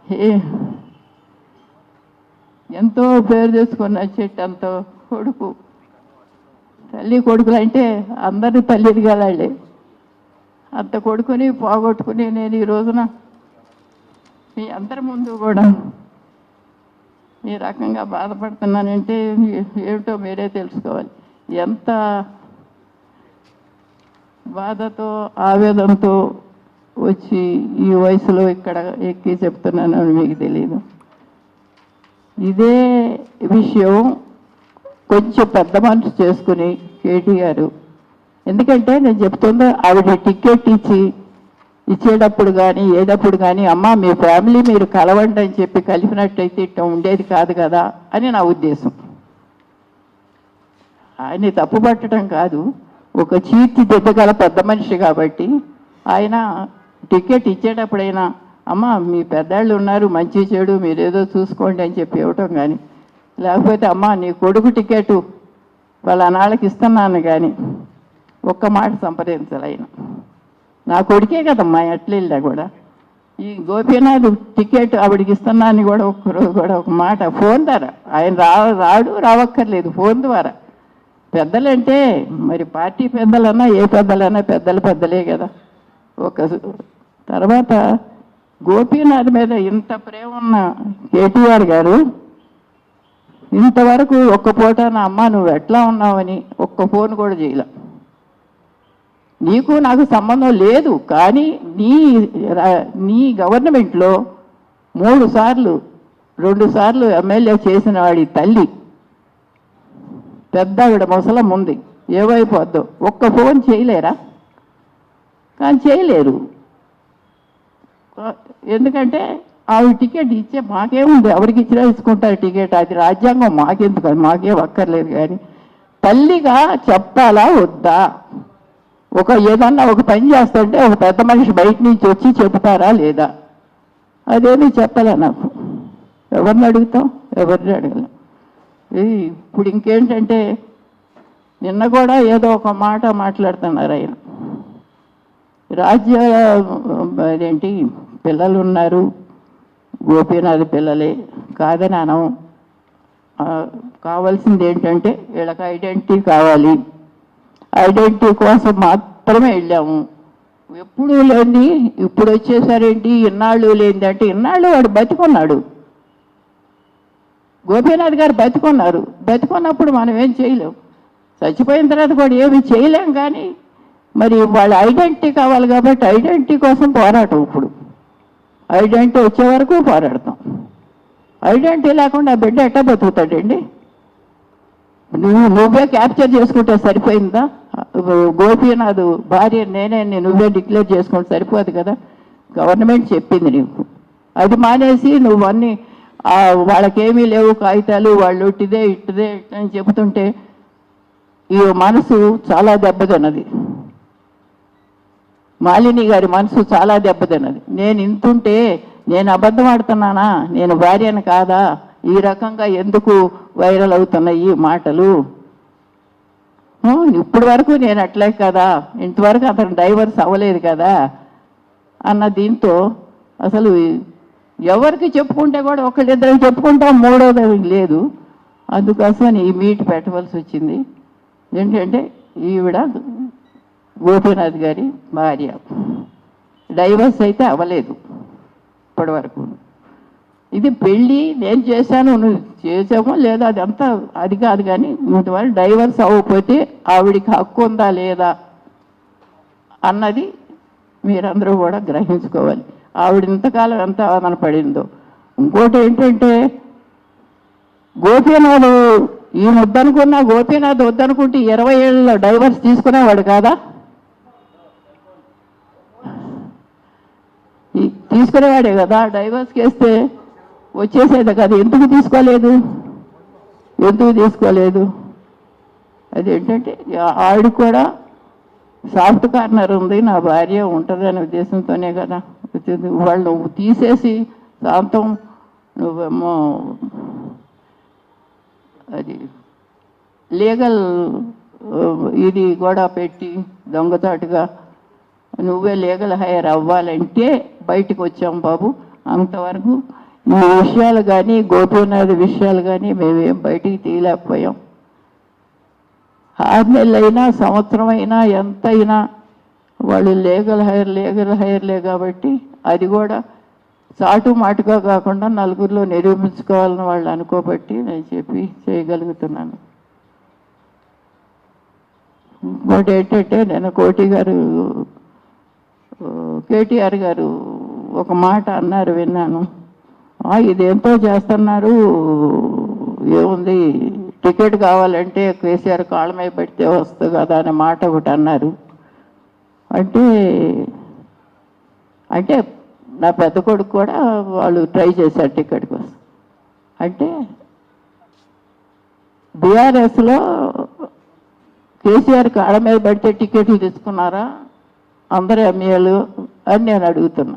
ఏ ఎంతో పేరు తెచ్చుకున్న చెట్టంతో కొడుకు, తల్లి కొడుకులు అంటే అందరూ తల్లిది గలాళ్ళే. అంత కొడుకుని పోగొట్టుకుని నేను ఈ రోజున మీ అందరి ముందు కూడా ఈ రకంగా బాధపడుతున్నానంటే ఏమిటో మీరే తెలుసుకోవాలి. ఎంత బాధతో ఆవేదనతో వచ్చి ఈ వయసులో ఇక్కడ ఎక్కి చెప్తున్నానని మీకు తెలియదు. ఇదే విషయం కొంచెం పెద్ద మనసు చేసుకుని కేటీఆర్, ఎందుకంటే నేను చెప్తుందో ఆవిడ టికెట్ ఇచ్చేటప్పుడు కానీ ఏదప్పుడు కానీ అమ్మ మీ ఫ్యామిలీ మీరు కలవండి అని చెప్పి కలిపినట్టయితే ఇట్లా ఉండేది కాదు కదా అని నా ఉద్దేశం. ఆయన్ని తప్పు పట్టడం కాదు, ఒక తీర్చిదిద్దగల పెద్ద మనిషి కాబట్టి ఆయన టికెట్ ఇచ్చేటప్పుడైనా అమ్మ మీ పెద్దాళ్ళు ఉన్నారు, మంచి చెడు మీరేదో చూసుకోండి అని చెప్పి ఇవ్వటం కానీ, లేకపోతే అమ్మ నీ కొడుకు టికెట్ వాళ్ళ అనాళ్ళకి ఇస్తున్నాను కానీ ఒక్క మాట సంప్రదించాలి ఆయన. నా కొడుకే కదమ్మా ఎట్లా కూడా. ఈ గోపీనాథ్ టికెట్ ఆవిడికి ఇస్తున్నాను కూడా ఒక్కరోజు కూడా ఒక మాట ఫోన్ ద్వారా, ఆయన రాడు రావక్కర్లేదు, ఫోన్ ద్వారా. పెద్దలంటే మరి పార్టీ పెద్దలన్నా ఏ పెద్దలన్నా పెద్దలే కదా. ఒక తర్వాత గోపీనాథ్ మీద ఇంత ప్రేమ ఉన్న కేటీఆర్ గారు ఇంతవరకు ఒక్క పూట నా అమ్మ నువ్వు ఎట్లా ఉన్నావని ఒక్క ఫోన్ కూడా చేయలే. నీకు నాకు సంబంధం లేదు, కానీ నీ గవర్నమెంట్లో 3 సార్లు 2 సార్లు ఎమ్మెల్యే చేసిన వాడి తల్లి పెద్ద ఆవిడ ముసలం ఉంది, ఏవైపోద్దో ఒక్క ఫోన్ చేయలేరా? కానీ చేయలేరు. ఎందుకంటే ఆవిడ టికెట్ ఇచ్చే మాకేముంది, ఎవరికి ఇచ్చినా ఇచ్చుకుంటారు టికెట్, అది రాజ్యాంగం, మాకెందుకు, మాకేం అక్కర్లేదు. కానీ తల్లిగా చెప్పాలా వద్దా? ఏదన్నా ఒక పని చేస్తుంటే ఒక పెద్ద మనిషి బయట నుంచి వచ్చి చెబుతారా లేదా? అదేమీ చెప్పలే నాకు. ఎవరిని అడుగుతాం? ఎవరిని అడగలేం. ఇప్పుడు ఇంకేంటంటే నిన్న కూడా ఏదో ఒక మాట మాట్లాడుతున్నారు ఆయన, అదేంటి పిల్లలు ఉన్నారు, గోపీనాథ్ పిల్లలే కాదని అనం. కావాల్సింది ఏంటంటే వీళ్ళకి ఐడెంటిటీ కావాలి, ఐడెంటిటీ కోసం మాత్రమే వెళ్ళాము. ఎప్పుడూ లేని ఇప్పుడు వచ్చేసరేంటి, ఇన్నాళ్ళు లేనిది అంటే ఇన్నాళ్ళు వాడు బతికున్నాడు, గోపీనాథ్ గారు బతికున్నారు. బతికున్నప్పుడు మనం ఏం చేయలేం, చచ్చిపోయిన తర్వాత కూడా ఏమి చేయలేం. కానీ మరి వాళ్ళ ఐడెంటిటీ కావాలి కాబట్టి ఐడెంటిటీ కోసం పోరాటం. ఇప్పుడు ఐడెంటిటీ వచ్చే వరకు పోరాడతాం. ఐడెంటిటీ లేకుండా ఆ బిడ్డ ఎట్టా బతుకుతాడండి? నువ్వే క్యాప్చర్ చేసుకుంటే సరిపోయిందా? గోపీనాథ్ భార్య నేనే నువ్వే డిక్లేర్ చేసుకుంటే సరిపోదు కదా. గవర్నమెంట్ చెప్పింది నీకు, అది మానేసి నువ్వు అన్నీ వాళ్ళకేమీ లేవు కాగితాలు, వాళ్ళు ఇట్టిదే అని చెబుతుంటే ఈ మనసు చాలా దెబ్బతిన్నది. మాలిని గారి మనసు చాలా దెబ్బతిన్నది. నేను ఇంతుంటే నేను అబద్ధం ఆడుతున్నానా, నేను భార్యను కాదా, ఈ రకంగా ఎందుకు వైరల్ అవుతున్నాయి మాటలు? ఇప్పటి వరకు నేను అట్లే కదా, ఇంతవరకు అతను డైవర్స్ అవ్వలేదు కదా అన్న దీంతో అసలు ఎవరికి చెప్పుకుంటే కూడా ఒకళ్ళిద్దరికి చెప్పుకుంటాం, మూడోది లేదు. అందుకోసం ఈ మీట్ పెట్టవలసి వచ్చింది. ఏంటంటే ఈవిడ గోపీనాథ్ గారి భార్య, డైవర్స్ అయితే అవ్వలేదు ఇప్పటి వరకు. ఇది పెళ్ళి నేను చేశాను, నువ్వు చేసామో లేదా అదంతా అది కాదు. కానీ ఇంతవరకు డైవర్స్ అవ్వకపోతే ఆవిడికి హక్కు ఉందా లేదా అన్నది మీరందరూ కూడా గ్రహించుకోవాలి. ఆవిడ ఇంతకాలం ఎంత అవమాన పడిందో. ఇంకోటి ఏంటంటే గోపీనాథ్ ఈయన వద్దనుకున్నా, గోపీనాథ్ వద్దనుకుంటే 20 ఏళ్ళలో డైవర్స్ తీసుకునేవాడు కాదా? తీసుకునేవాడే కదా. డైవర్స్ చేస్తే వచ్చేసేది కదా. ఎందుకు తీసుకోలేదు? అదేంటంటే ఆవిడ కూడా సాఫ్ట్ కార్నర్ ఉంది, నా భార్య ఉంటుంది అనే ఉద్దేశంతోనే కదా వచ్చింది. వాళ్ళు నువ్వు తీసేసి శాంతం నువ్వేమో అది లీగల్ ఇది కూడా పెట్టి దొంగచాటుగా నువ్వే లీగల్ హైర్ అవ్వాలంటే బయటకు వచ్చాం బాబు, అంతవరకు ఈ విషయాలు కానీ గోపీనాథ్ విషయాలు కానీ మేమేం బయటికి తీయలేకపోయాం. 6 నెలలైనా సంవత్సరం అయినా ఎంతైనా వాళ్ళు లీగల్ హైర్లే కాబట్టి అది కూడా చాటు మాటుగా కాకుండా నలుగురిలో నిరూపించుకోవాలని వాళ్ళు అనుకోబట్టి నేను చేయగలుగుతున్నాను. ఇంకోటి ఏంటంటే నేను కేటీఆర్ గారు ఒక మాట అన్నారు, విన్నాను. ఇదేంతో చేస్తున్నారు, ఏముంది, టికెట్ కావాలంటే కేసీఆర్ కాళ్ళ మీద పెడితే వస్తుంది కదా అనే మాట ఒకటి అన్నారు. అంటే నా పెద్ద కొడుకు కూడా వాళ్ళు ట్రై చేశారు టికెట్ కోసం. అంటే బీఆర్ఎస్లో కేసీఆర్ కాళ్ళ మీద పడితే టికెట్లు తీసుకున్నారా అందరు ఎమ్మెల్యేలు అని నేను అడుగుతున్నా.